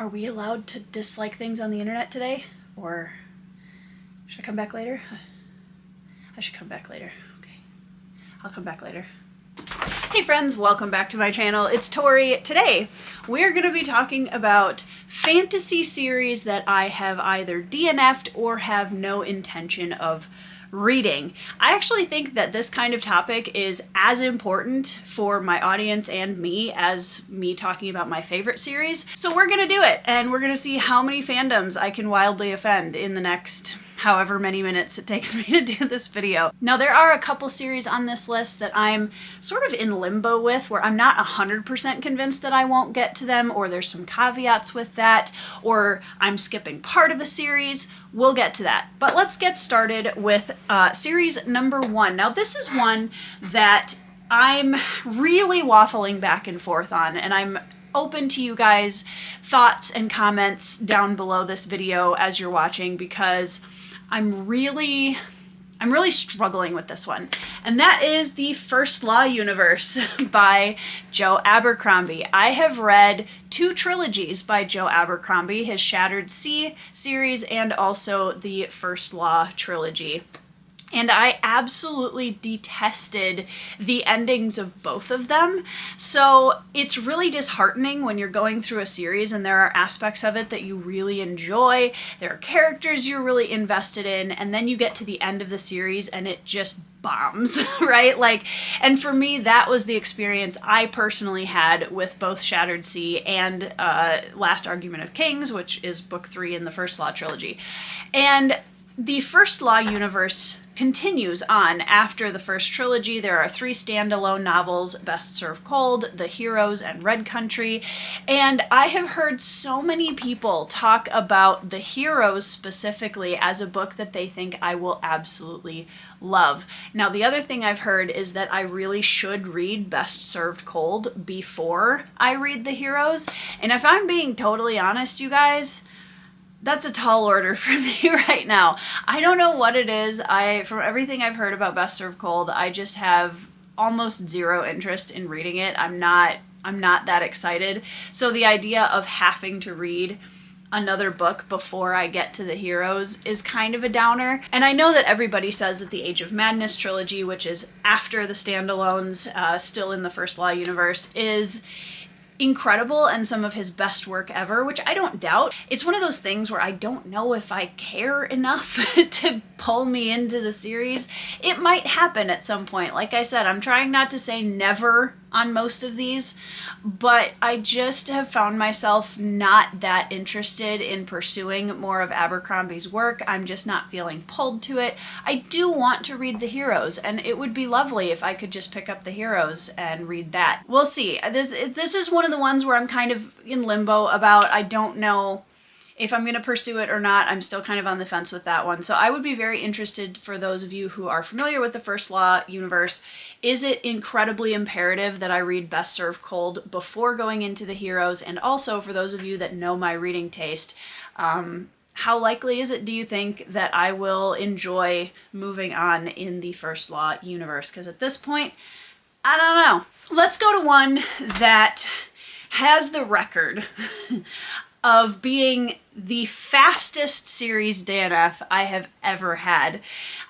Are we allowed to dislike things on the internet today? Or should I come back later? I should come back later. Okay. I'll come back later. Hey friends, welcome back to my channel. It's Tori. Today, we're going to be talking about fantasy series that I have either DNF'd or have no intention of reading. I actually think that this kind of topic is as important for my audience and me as me talking about my favorite series. So we're gonna do it, and we're gonna see how many fandoms I can wildly offend in the next however many minutes it takes me to do this video. Now there are a couple series on this list that I'm sort of in limbo with, where I'm not 100% convinced that I won't get to them, or there's some caveats with that, or I'm skipping part of a series. We'll get to that. But let's get started with series number 1. Now this is one that I'm really waffling back and forth on, and I'm open to you guys' thoughts and comments down below this video as you're watching, because I'm really struggling with this one. And that is the First Law Universe by Joe Abercrombie. I have read 2 trilogies by Joe Abercrombie, his Shattered Sea series and also the First Law trilogy. And I absolutely detested the endings of both of them. So it's really disheartening when you're going through a series and there are aspects of it that you really enjoy, there are characters you're really invested in, and then you get to the end of the series and it just bombs, right? And for me, that was the experience I personally had with both Shattered Sea and Last Argument of Kings, which is book 3 in the First Law trilogy. And the First Law universe continues on after the first trilogy. There are 3 standalone novels, Best Served Cold, The Heroes, and Red Country. And I have heard so many people talk about The Heroes specifically as a book that they think I will absolutely love. Now, the other thing I've heard is that I really should read Best Served Cold before I read The Heroes. And if I'm being totally honest, you guys, that's a tall order for me right now. I don't know what it is. From everything I've heard about Best Served Cold, I just have almost zero interest in reading it. I'm not that excited. So the idea of having to read another book before I get to The Heroes is kind of a downer. And I know that everybody says that the Age of Madness trilogy, which is after the standalones, still in the First Law universe, is incredible and some of his best work ever, which I don't doubt. It's one of those things where I don't know if I care enough to pull me into the series. It might happen at some point. Like I said, I'm trying not to say never on most of these, but I just have found myself not that interested in pursuing more of Abercrombie's work. I'm just not feeling pulled to it. I do want to read The Heroes, and it would be lovely if I could just pick up The Heroes and read that. We'll see. This is one of the ones where I'm kind of in limbo about. I don't know if I'm going to pursue it or not. I'm still kind of on the fence with that one. So I would be very interested, for those of you who are familiar with the First Law universe, is it incredibly imperative that I read Best Served Cold before going into The Heroes? And also, for those of you that know my reading taste, how likely is it, do you think, that I will enjoy moving on in the First Law universe? Because at this point, I don't know. Let's go to one that has the record of being the fastest series DNF I have ever had.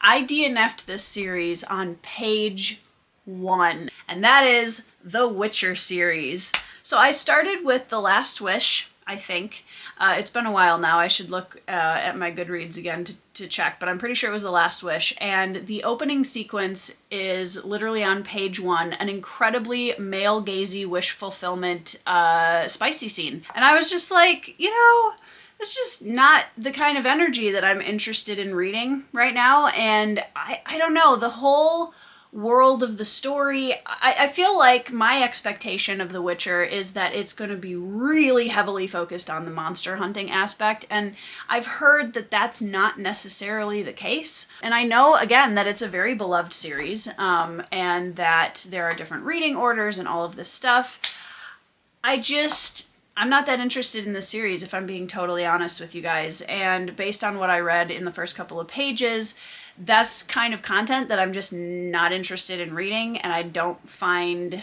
I DNF'd this series on page 1, and that is the Witcher series. So I started with The Last Wish, I think. It's been a while now. I should look at my Goodreads again to check, but I'm pretty sure it was The Last Wish. And the opening sequence is literally on page 1, an incredibly male-gazy wish fulfillment spicy scene. And I was just like, it's just not the kind of energy that I'm interested in reading right now. And I don't know, the whole world of the story, I feel like my expectation of The Witcher is that it's going to be really heavily focused on the monster hunting aspect, and I've heard that that's not necessarily the case. And I know, again, that it's a very beloved series, and that there are different reading orders and all of this stuff. I'm not that interested in this series, if I'm being totally honest with you guys, and based on what I read in the first couple of pages, that's kind of content that I'm just not interested in reading, and I don't find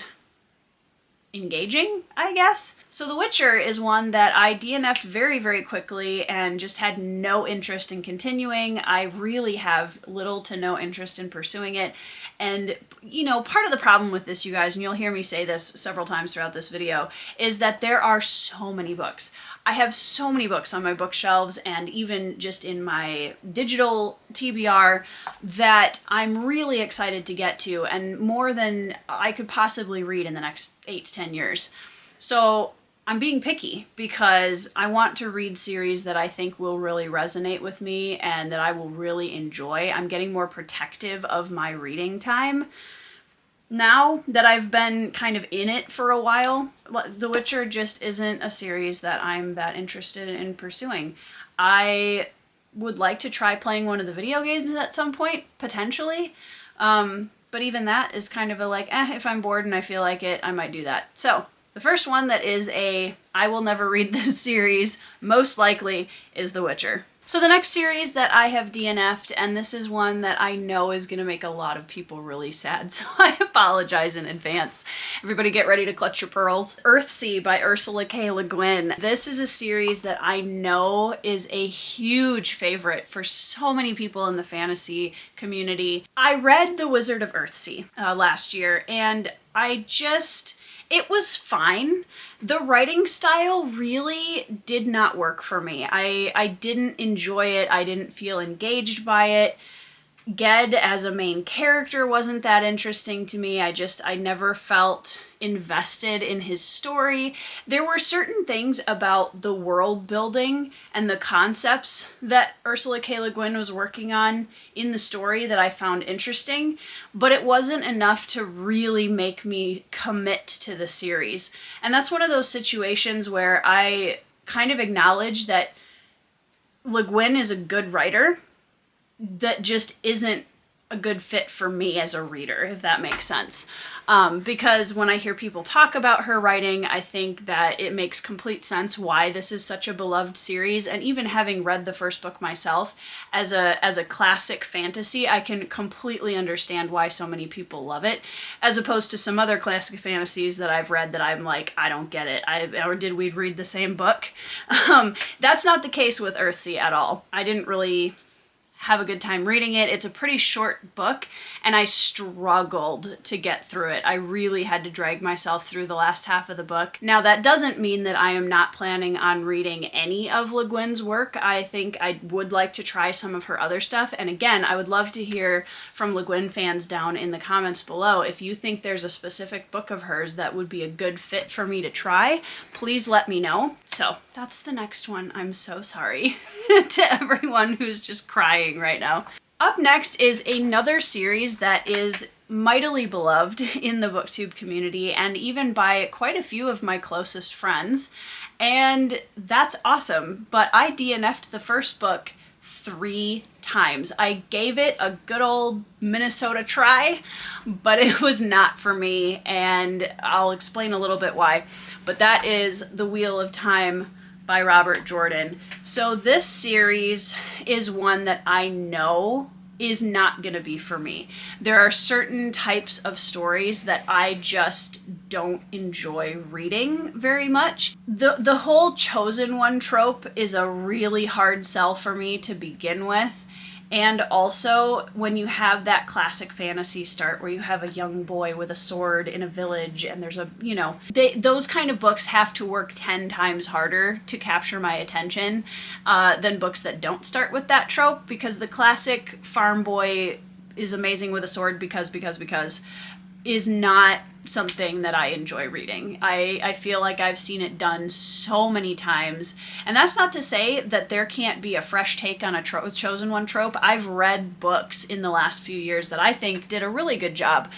engaging, I guess. So The Witcher is one that I DNF'd very, very quickly and just had no interest in continuing. I really have little to no interest in pursuing it. And, you know, part of the problem with this, you guys, and you'll hear me say this several times throughout this video, is that there are so many books. I have so many books on my bookshelves and even just in my digital TBR that I'm really excited to get to, and more than I could possibly read in the next 8 to 10 years. So I'm being picky because I want to read series that I think will really resonate with me and that I will really enjoy. I'm getting more protective of my reading time now that I've been kind of in it for a while. The Witcher just isn't a series that I'm that interested in pursuing. I would like to try playing one of the video games at some point, potentially. But even that is kind of a like, if I'm bored and I feel like it, I might do that. So the first one that is I will never read this series, most likely, is The Witcher. So the next series that I have DNF'd, and this is one that I know is going to make a lot of people really sad, so I apologize in advance. Everybody get ready to clutch your pearls. Earthsea by Ursula K. Le Guin. This is a series that I know is a huge favorite for so many people in the fantasy community. I read The Wizard of Earthsea last year, and it was fine. The writing style really did not work for me. I didn't enjoy it. I didn't feel engaged by it. Ged as a main character wasn't that interesting to me. I never felt invested in his story. There were certain things about the world building and the concepts that Ursula K. Le Guin was working on in the story that I found interesting, but it wasn't enough to really make me commit to the series. And that's one of those situations where I kind of acknowledge that Le Guin is a good writer, that just isn't a good fit for me as a reader, if that makes sense. Because when I hear people talk about her writing, I think that it makes complete sense why this is such a beloved series. And even having read the first book myself as a classic fantasy, I can completely understand why so many people love it, as opposed to some other classic fantasies that I've read that I'm like, I don't get it. Or did we read the same book? That's not the case with Earthsea at all. I didn't really have a good time reading it. It's a pretty short book, and I struggled to get through it. I really had to drag myself through the last half of the book. Now, that doesn't mean that I am not planning on reading any of Le Guin's work. I think I would like to try some of her other stuff, and again, I would love to hear from Le Guin fans down in the comments below. If you think there's a specific book of hers that would be a good fit for me to try, please let me know. So that's the next one. I'm so sorry to everyone who's just crying right now. Up next is another series that is mightily beloved in the booktube community and even by quite a few of my closest friends, and that's awesome. But I DNF'd the first book 3 times. I gave it a good old Minnesota try, but it was not for me, and I'll explain a little bit why. But that is The Wheel of Time by Robert Jordan. So this series is one that I know is not going to be for me. There are certain types of stories that I just don't enjoy reading very much. The whole chosen one trope is a really hard sell for me to begin with. And also, when you have that classic fantasy start where you have a young boy with a sword in a village and there's those kind of books have to work 10 times harder to capture my attention than books that don't start with that trope, because the classic farm boy is amazing with a sword because is not something that I enjoy reading. I feel like I've seen it done so many times, and that's not to say that there can't be a fresh take on a chosen one trope. I've read books in the last few years that I think did a really good job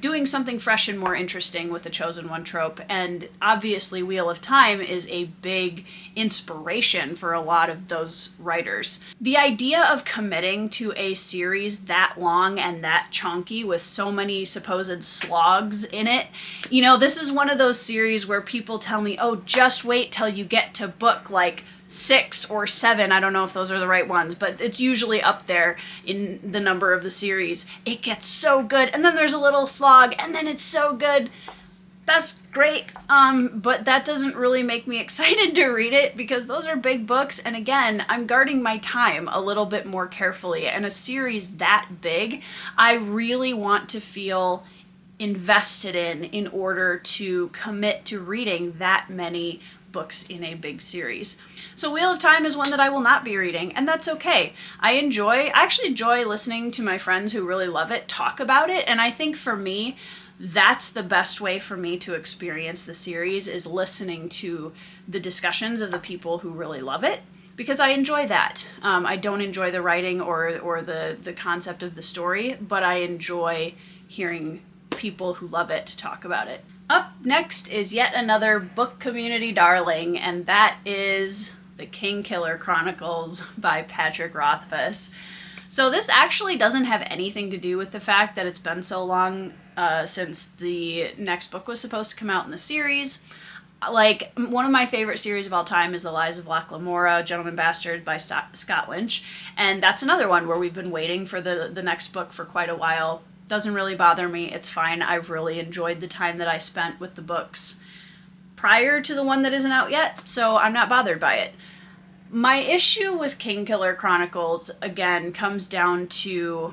doing something fresh and more interesting with the chosen one trope, and obviously Wheel of Time is a big inspiration for a lot of those writers. The idea of committing to a series that long and that chunky with so many supposed slogs in it, this is one of those series where people tell me, oh, just wait till you get to book like 6 or 7. I don't know if those are the right ones, but it's usually up there in the number of the series. It gets so good, and then there's a little slog, and then it's so good. That's great, but that doesn't really make me excited to read it because those are big books, and again, I'm guarding my time a little bit more carefully, and a series that big, I really want to feel invested in order to commit to reading that many books in a big series. So Wheel of Time is one that I will not be reading, and that's okay. I actually enjoy listening to my friends who really love it talk about it, and I think for me, that's the best way for me to experience the series, is listening to the discussions of the people who really love it, because I enjoy that. I don't enjoy the writing or the concept of the story, but I enjoy hearing people who love it talk about it. Up next is yet another book community darling, and that is The Kingkiller Chronicles by Patrick Rothfuss. So this actually doesn't have anything to do with the fact that it's been so long since the next book was supposed to come out in the series. Like, one of my favorite series of all time is The Lies of Locke Lamora, Gentleman Bastard by Scott Lynch, and that's another one where we've been waiting for the next book for quite a while. Doesn't really bother me, it's fine. I really enjoyed the time that I spent with the books prior to the one that isn't out yet, so I'm not bothered by it. My issue with Kingkiller Chronicles, again, comes down to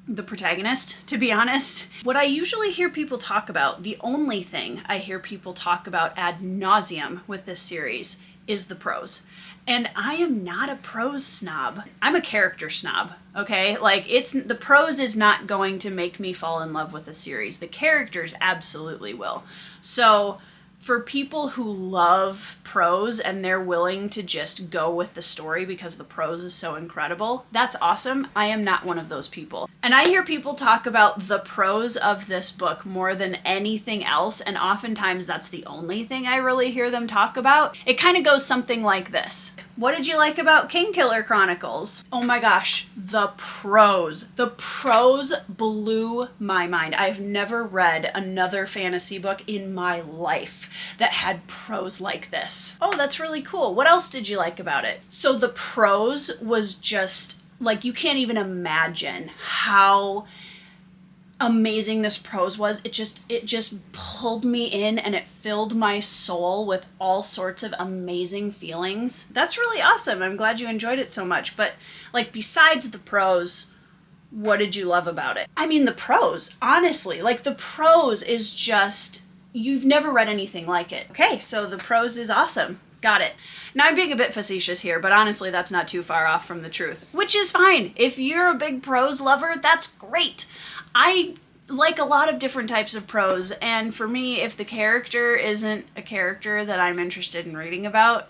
the protagonist, to be honest. What I usually hear people talk about, the only thing I hear people talk about ad nauseum with this series, is the prose. And I am not a prose snob. I'm a character snob, okay? Like, the prose is not going to make me fall in love with the series. The characters absolutely will. So for people who love prose and they're willing to just go with the story because the prose is so incredible, that's awesome. I am not one of those people. And I hear people talk about the prose of this book more than anything else, and oftentimes that's the only thing I really hear them talk about. It kind of goes something like this. What did you like about Kingkiller Chronicles? Oh my gosh, the prose. The prose blew my mind. I've never read another fantasy book in my life that had prose like this. Oh, that's really cool. What else did you like about it? So the prose was just, like, you can't even imagine how amazing this prose was. It just pulled me in, and it filled my soul with all sorts of amazing feelings. That's really awesome. I'm glad you enjoyed it so much. But, like, besides the prose, what did you love about it? I mean, the prose, honestly, like, the prose is just, you've never read anything like it. Okay, so the prose is awesome. Got it. Now, I'm being a bit facetious here, but honestly, that's not too far off from the truth, which is fine. If you're a big prose lover, that's great. I like a lot of different types of prose, and for me, if the character isn't a character that I'm interested in reading about,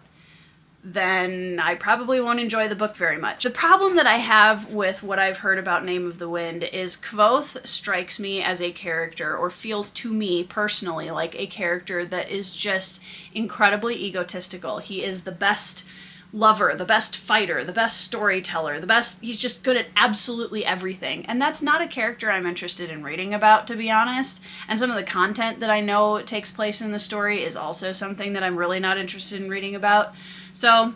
then I probably won't enjoy the book very much. The problem that I have with what I've heard about Name of the Wind is Kvothe strikes me as a character, or feels to me personally like a character that is just incredibly egotistical. He is the best lover, the best fighter, the best storyteller, he's just good at absolutely everything. And that's not a character I'm interested in reading about, to be honest. And some of the content that I know takes place in the story is also something that I'm really not interested in reading about. So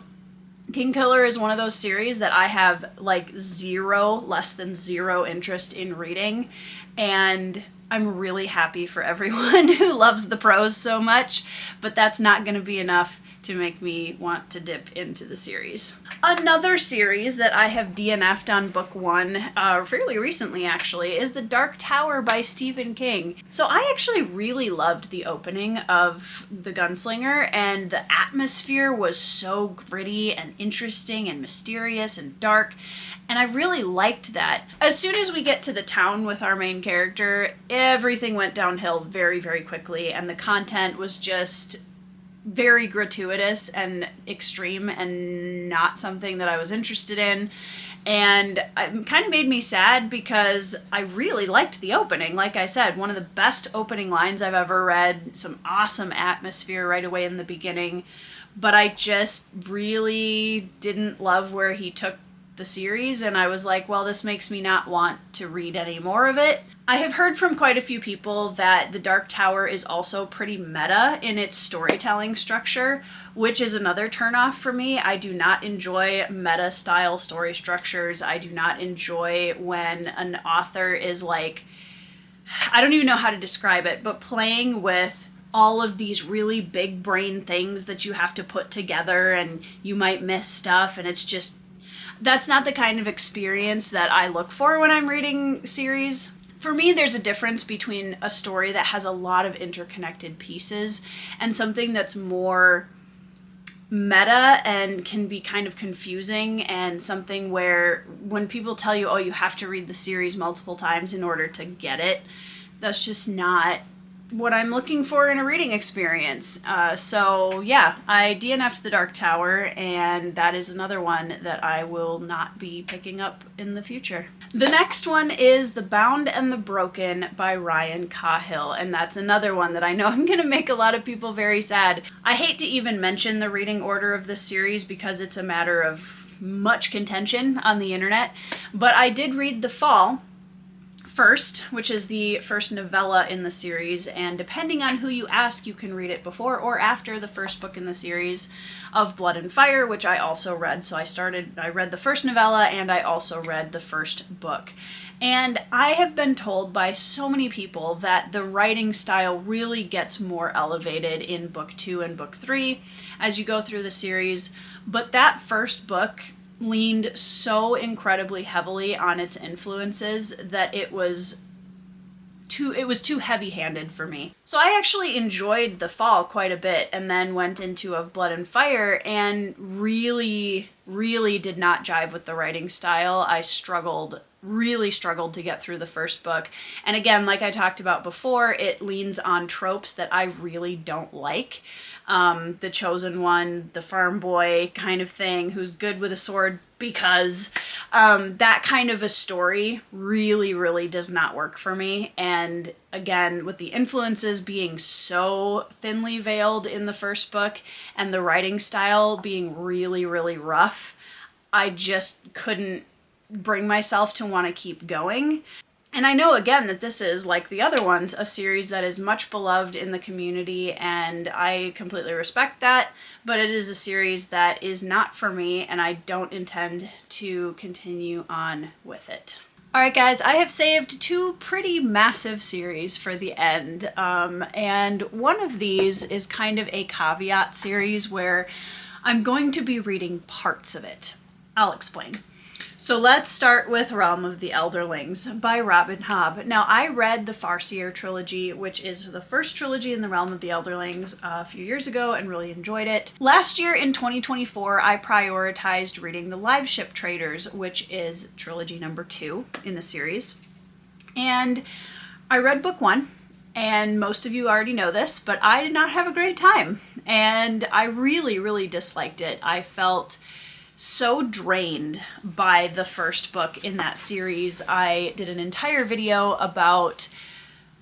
Kingkiller is one of those series that I have like less than zero interest in reading. And I'm really happy for everyone who loves the prose so much, but that's not going to be enough to make me want to dip into the series. Another series that I have DNF'd on book one, fairly recently actually, is The Dark Tower by Stephen King. So I actually really loved the opening of The Gunslinger, and the atmosphere was so gritty and interesting and mysterious and dark, and I really liked that. As soon as we get to the town with our main character, everything went downhill very, very quickly, and the content was just very gratuitous and extreme and not something that I was interested in. And it kind of made me sad because I really liked the opening. Like I said, one of the best opening lines I've ever read, some awesome atmosphere right away in the beginning, but I just really didn't love where he took the series, and I was like, well, this makes me not want to read any more of it. I have heard from quite a few people that The Dark Tower is also pretty meta in its storytelling structure, which is another turnoff for me. I do not enjoy meta-style story structures. I do not enjoy when an author is like I don't even know how to describe it, but playing with all of these really big brain things that you have to put together, and you might miss stuff, and it's just, that's not the kind of experience that I look for when I'm reading series. For me, there's a difference between a story that has a lot of interconnected pieces and something that's more meta and can be kind of confusing, and something where when people tell you, oh, you have to read the series multiple times in order to get it, that's just not what I'm looking for in a reading experience. So yeah, I DNF'd The Dark Tower, and that is another one that I will not be picking up in the future. The next one is The Bound and the Broken by Ryan Cahill, and that's another one that I know I'm going to make a lot of people very sad. I hate to even mention the reading order of this series because it's a matter of much contention on the internet, but I did read The Fall first, which is the first novella in the series, and depending on who you ask, you can read it before or after the first book in the series of Blood and Fire, which I also read. So I read the first novella, and I also read the first book. And I have been told by so many people that the writing style really gets more elevated in book 2 and book 3 as you go through the series, but that first book leaned so incredibly heavily on its influences that it was too heavy-handed for me. So I actually enjoyed The Fall quite a bit, and then went into Of Blood and Fire and really did not jive with the writing style. I really struggled to get through the first book. And again, like I talked about before, it leans on tropes that I really don't like. The chosen one, the farm boy kind of thing, who's good with a sword because that kind of a story really does not work for me. And again, with the influences being so thinly veiled in the first book and the writing style being really rough, I just couldn't bring myself to want to keep going. And I know, again, that this is, like the other ones, a series that is much beloved in the community, and I completely respect that, but it is a series that is not for me, and I don't intend to continue on with it. Alright guys, I have saved 2 pretty massive series for the end, and one of these is kind of a caveat series where I'm going to be reading parts of it. I'll explain. So let's start with Realm of the Elderlings by Robin Hobb. Now, I read the Farseer trilogy, which is the first trilogy in the Realm of the Elderlings, a few years ago, and really enjoyed it. Last year in 2024, I prioritized reading the Live Ship Traders, which is trilogy number 2 in the series. And I read book 1, and most of you already know this, but I did not have a great time. And I really disliked it. I felt so drained by the first book in that series. I did an entire video about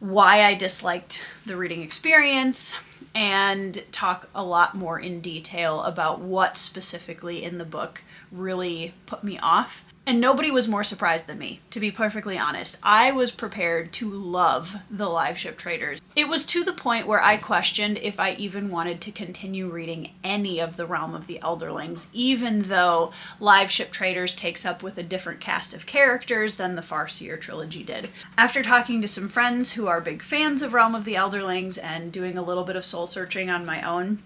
why I disliked the reading experience and talk a lot more in detail about what specifically in the book really put me off. And nobody was more surprised than me, to be perfectly honest. I was prepared to love the Live Ship Traders. It was to the point where I questioned if I even wanted to continue reading any of the Realm of the Elderlings, even though Live Ship Traders takes up with a different cast of characters than the Farseer trilogy did. After talking to some friends who are big fans of Realm of the Elderlings and doing a little bit of soul searching on my own,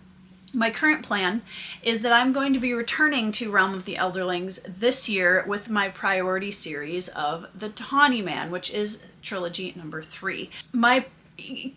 my current plan is that I'm going to be returning to Realm of the Elderlings this year with my priority series of The Tawny Man, which is trilogy number 3. My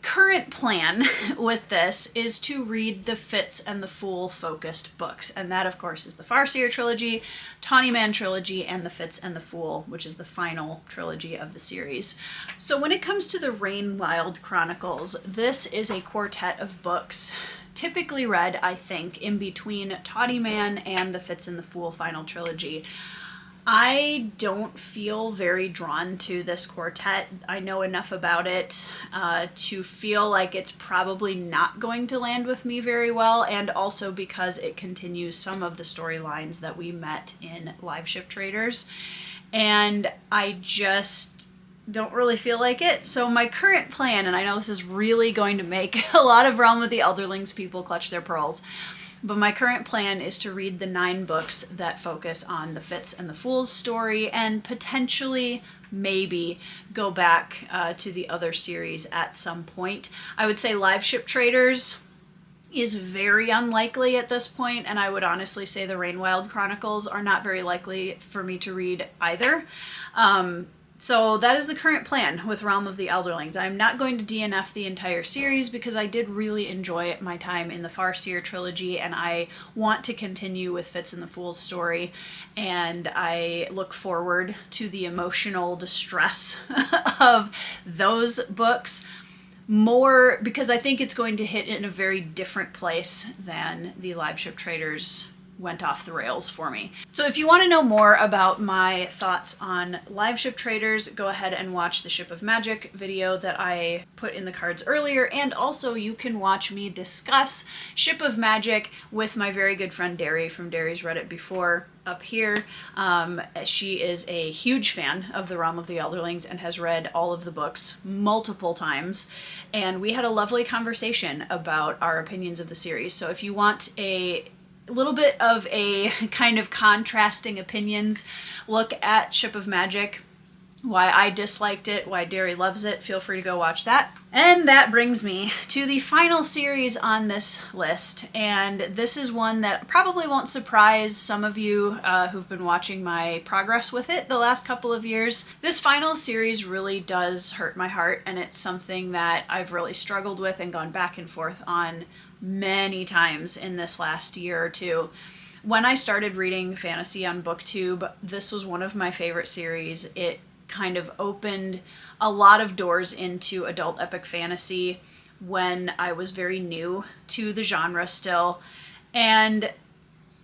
current plan with this is to read the Fitz and the Fool focused books, and that of course is the Farseer trilogy, Tawny Man trilogy, and the Fitz and the Fool, which is the final trilogy of the series. So when it comes to the Rainwild Chronicles, this is a quartet of books typically read, I think, in between Tawny Man and the Fitz and the Fool final trilogy. I don't feel very drawn to this quartet. I know enough about it to feel like it's probably not going to land with me very well, and also because it continues some of the storylines that we met in Live Ship Traders, and I just don't really feel like it. So my current plan, and I know this is really going to make a lot of Realm of the Elderlings people clutch their pearls, But my current plan is to read the 9 books that focus on the Fitz and the Fools story, and potentially maybe go back to the other series at some point. I would say Live Ship Traders is very unlikely at this point, and I would honestly say the Rainwild Chronicles are not very likely for me to read either. So that is the current plan with Realm of the Elderlings. I'm not going to DNF the entire series because I did really enjoy my time in the Farseer trilogy, and I want to continue with Fitz and the Fool's story, and I look forward to the emotional distress of those books more because I think it's going to hit in a very different place than the Live Ship Traders went off the rails for me. So if you want to know more about my thoughts on Live Ship Traders, go ahead and watch the Ship of Magic video that I put in the cards earlier, and also you can watch me discuss Ship of Magic with my very good friend Derry from Derry's Read It Before up here. She is a huge fan of the Realm of the Elderlings and has read all of the books multiple times, and we had a lovely conversation about our opinions of the series. So if you want a little bit of a kind of contrasting opinions look at Ship of Magic, why I disliked it, why Derry loves it, feel free to go watch that. And that brings me to the final series on this list, and this is one that probably won't surprise some of you who've been watching my progress with it the last couple of years. This final series really does hurt my heart, and it's something that I've really struggled with and gone back and forth on many times in this last year or two. When I started reading fantasy on Booktube, this was one of my favorite series. It kind of opened a lot of doors into adult epic fantasy when I was very new to the genre still. And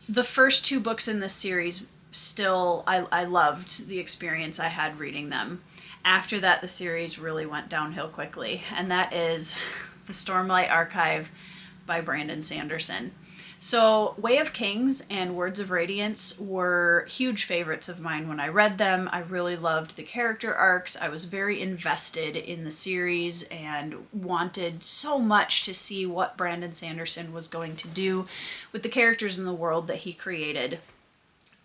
the first 2 books in this series still, I loved the experience I had reading them. After that, the series really went downhill quickly, and that is the Stormlight Archive by Brandon Sanderson. So Way of Kings and Words of Radiance were huge favorites of mine when I read them. I really loved the character arcs. I was very invested in the series and wanted so much to see what Brandon Sanderson was going to do with the characters in the world that he created.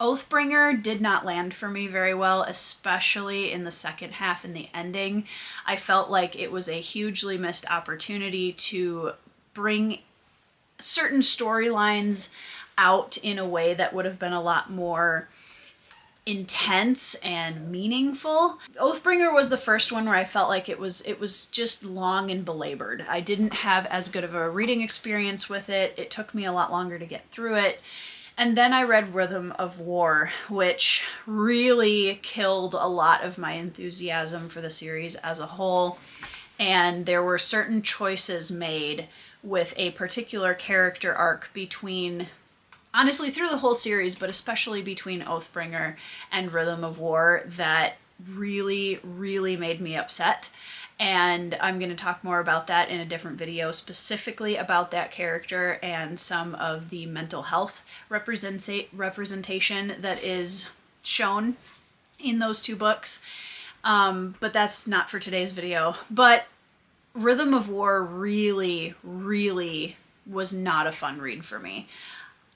Oathbringer did not land for me very well, especially in the second half and the ending. I felt like it was a hugely missed opportunity to bring certain storylines out in a way that would have been a lot more intense and meaningful. Oathbringer was the first one where I felt like it was just long and belabored. I didn't have as good of a reading experience with it. It took me a lot longer to get through it. And then I read Rhythm of War, which really killed a lot of my enthusiasm for the series as a whole. And there were certain choices made with a particular character arc between, honestly, through the whole series, but especially between Oathbringer and Rhythm of War that really, really made me upset. And I'm going to talk more about that in a different video, specifically about that character and some of the mental health representation that is shown in those 2 books. But that's not for today's video. But Rhythm of War really, really was not a fun read for me.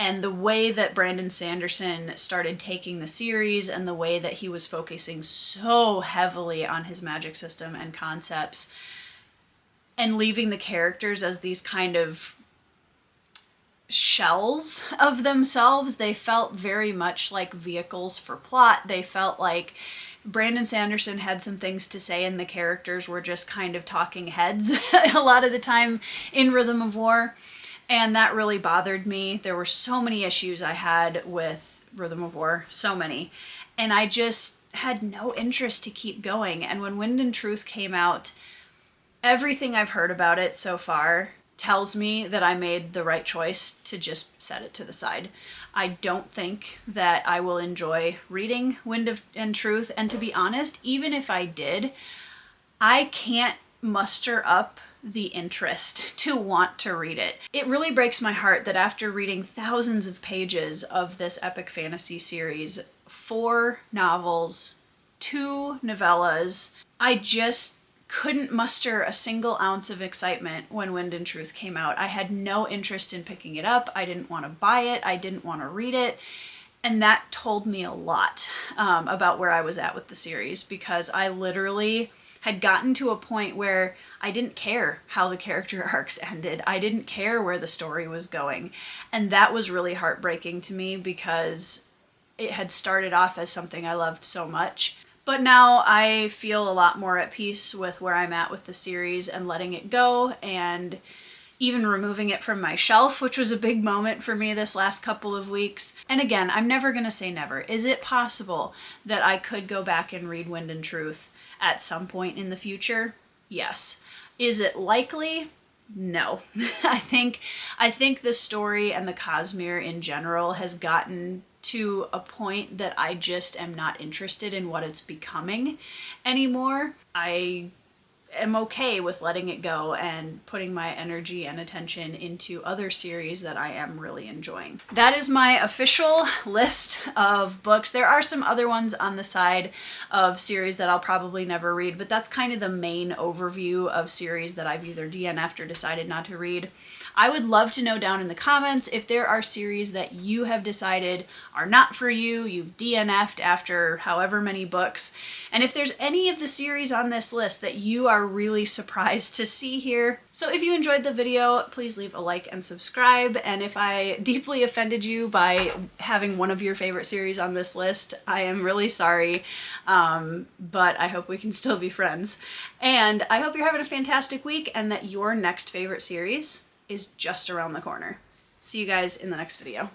And the way that Brandon Sanderson started taking the series and the way that he was focusing so heavily on his magic system and concepts and leaving the characters as these kind of shells of themselves, they felt very much like vehicles for plot. They felt like Brandon Sanderson had some things to say and the characters were just kind of talking heads a lot of the time in Rhythm of War. And that really bothered me. There were so many issues I had with Rhythm of War, so many. And I just had no interest to keep going. And when Wind and Truth came out, everything I've heard about it so far tells me that I made the right choice to just set it to the side. I don't think that I will enjoy reading Wind and Truth. And to be honest, even if I did, I can't muster up the interest to want to read it. It really breaks my heart that after reading thousands of pages of this epic fantasy series, 4 novels, 2 novellas, I just couldn't muster a single ounce of excitement when Wind and Truth came out. I had no interest in picking it up. I didn't want to buy it. I didn't want to read it. And that told me a lot about where I was at with the series, because I literally had gotten to a point where I didn't care how the character arcs ended. I didn't care where the story was going. And that was really heartbreaking to me, because it had started off as something I loved so much. But now I feel a lot more at peace with where I'm at with the series and letting it go, and even removing it from my shelf, which was a big moment for me this last couple of weeks. And again, I'm never gonna say never. Is it possible that I could go back and read Wind and Truth at some point in the future? Yes. Is it likely? No. I think the story and the Cosmere in general has gotten to a point that I just am not interested in what it's becoming anymore. I am okay with letting it go and putting my energy and attention into other series that I am really enjoying. That is my official list of books. There are some other ones on the side of series that I'll probably never read, but that's kind of the main overview of series that I've either DNF'd or decided not to read. I would love to know down in the comments if there are series that you have decided are not for you, you've DNF'd after however many books, and if there's any of the series on this list that you are really surprised to see here. So if you enjoyed the video, please leave a like and subscribe, and if I deeply offended you by having one of your favorite series on this list, I am really sorry, but I hope we can still be friends. And I hope you're having a fantastic week and that your next favorite series is just around the corner. See you guys in the next video.